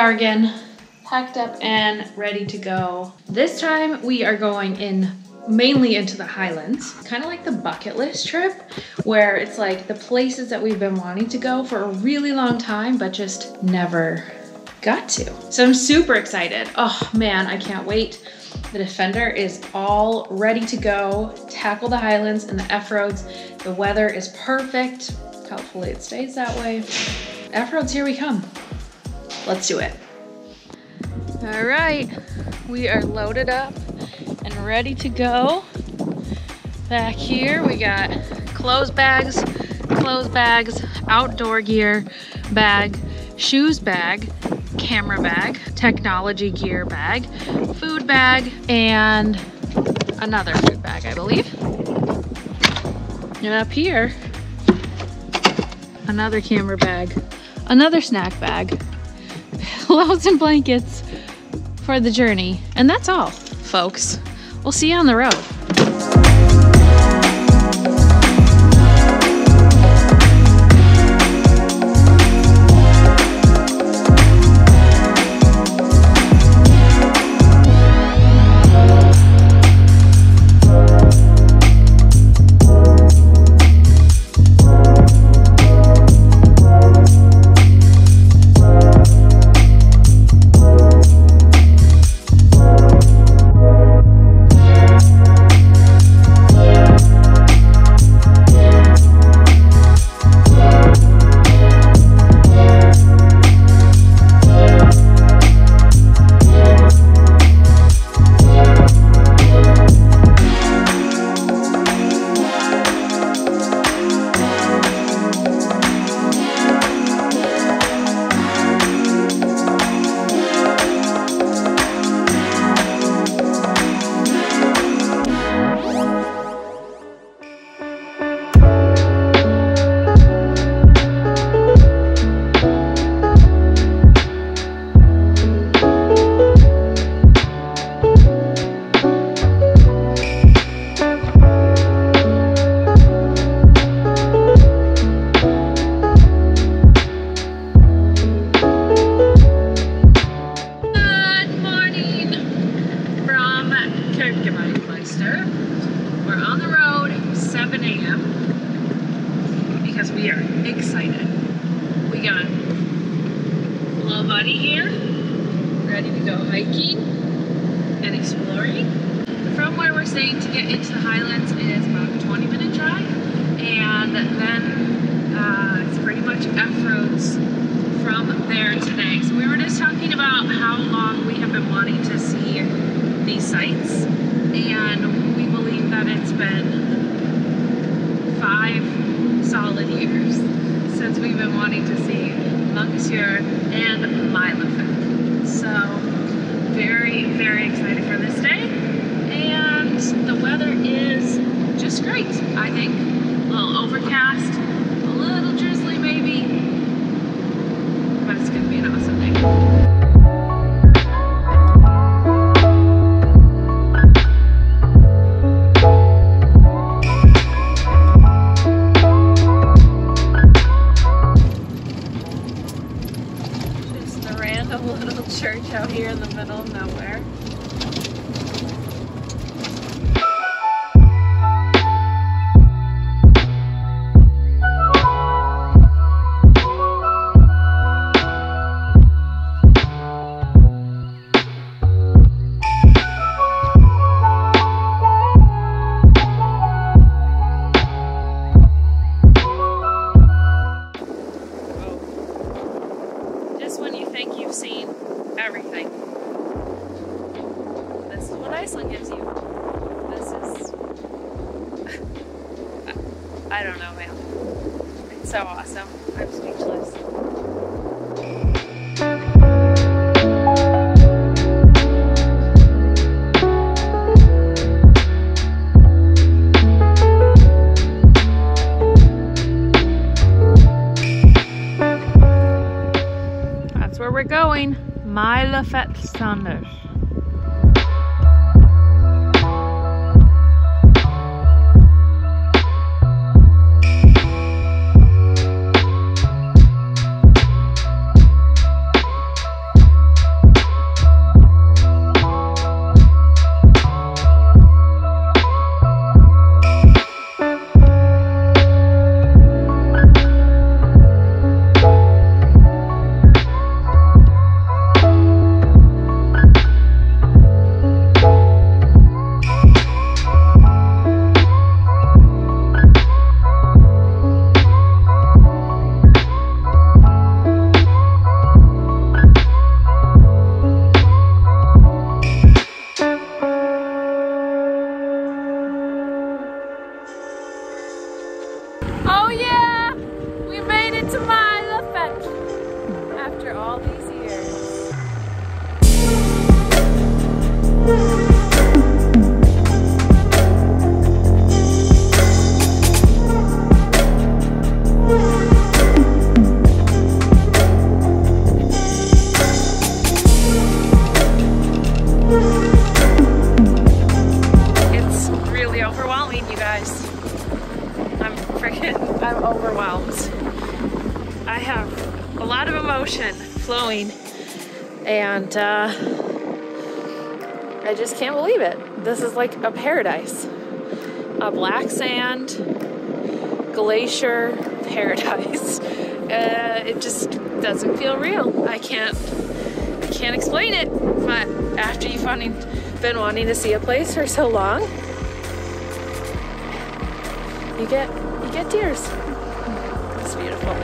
bargain, packed up and ready to go. This time we are going in mainly into the Highlands, kind of like the bucket list trip, where it's like the places that we've been wanting to go for a really long time, but just never got to. So I'm super excited. Oh man, I can't wait. The Defender is all ready to go, tackle the Highlands and the F-roads. The weather is perfect. Hopefully it stays that way. F-roads, here we come. Let's do it. All right, we are loaded up and ready to go. Back here we got clothes bags, outdoor gear bag, shoes bag, camera bag, technology gear bag, food bag, and another food bag, I believe. And up here, another camera bag, another snack bag, pillows and blankets for the journey. And that's all, folks. We'll see you on the road. We're on the road, 7 a.m. because we are excited. We got little buddy here, ready to go hiking and exploring. From where we're staying to get into the Highlands is about a 20-minute drive, and then it's pretty much F-roads from there today. So we were just talking about how long we have been wanting to see these sites, and we believe that it's been 5 solid years since we've been wanting to see Langisjor and Maelifell. So very, very excited for this day, and the weather is just great, I think. A little overcast, a little drizzly maybe, but it's gonna be an awesome day. Church out here in the middle of nowhere. Just when you think you've seen everything, this is what Iceland gives you. This is, I don't know, man. It's so awesome. I'm speechless. That's where we're going. Mælifell. overwhelmed. I have a lot of emotion flowing, and I just can't believe it. This is like a paradise. A black sand glacier paradise. It just doesn't feel real. I can't explain it, but after you've been wanting to see a place for so long, you get tears. It's beautiful.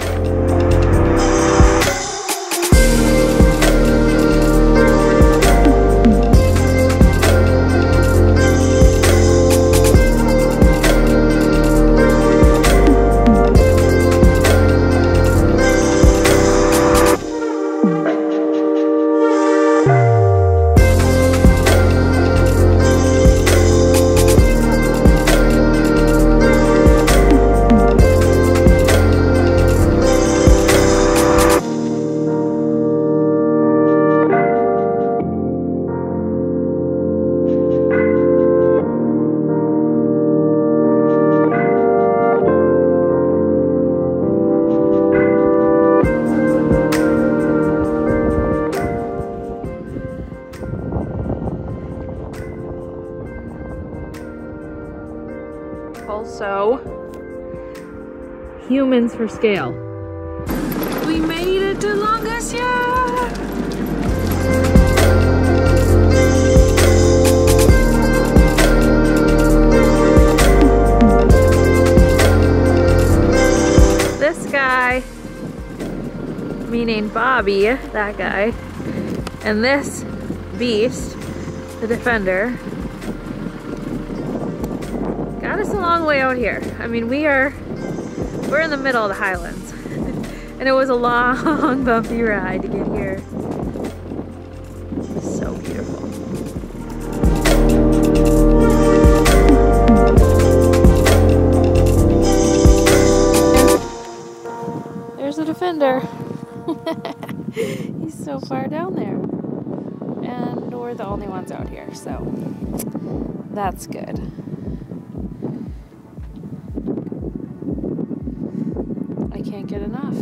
Also, humans for scale. We made it to Langisjor! This guy, meaning Bobby, that guy, and this beast, the Defender, got us a long way out here. I mean, we're in the middle of the Highlands, and it was a long, bumpy ride to get here. So beautiful. There's the Defender. He's so far down there, and we're the only ones out here, so that's good. I can't get enough.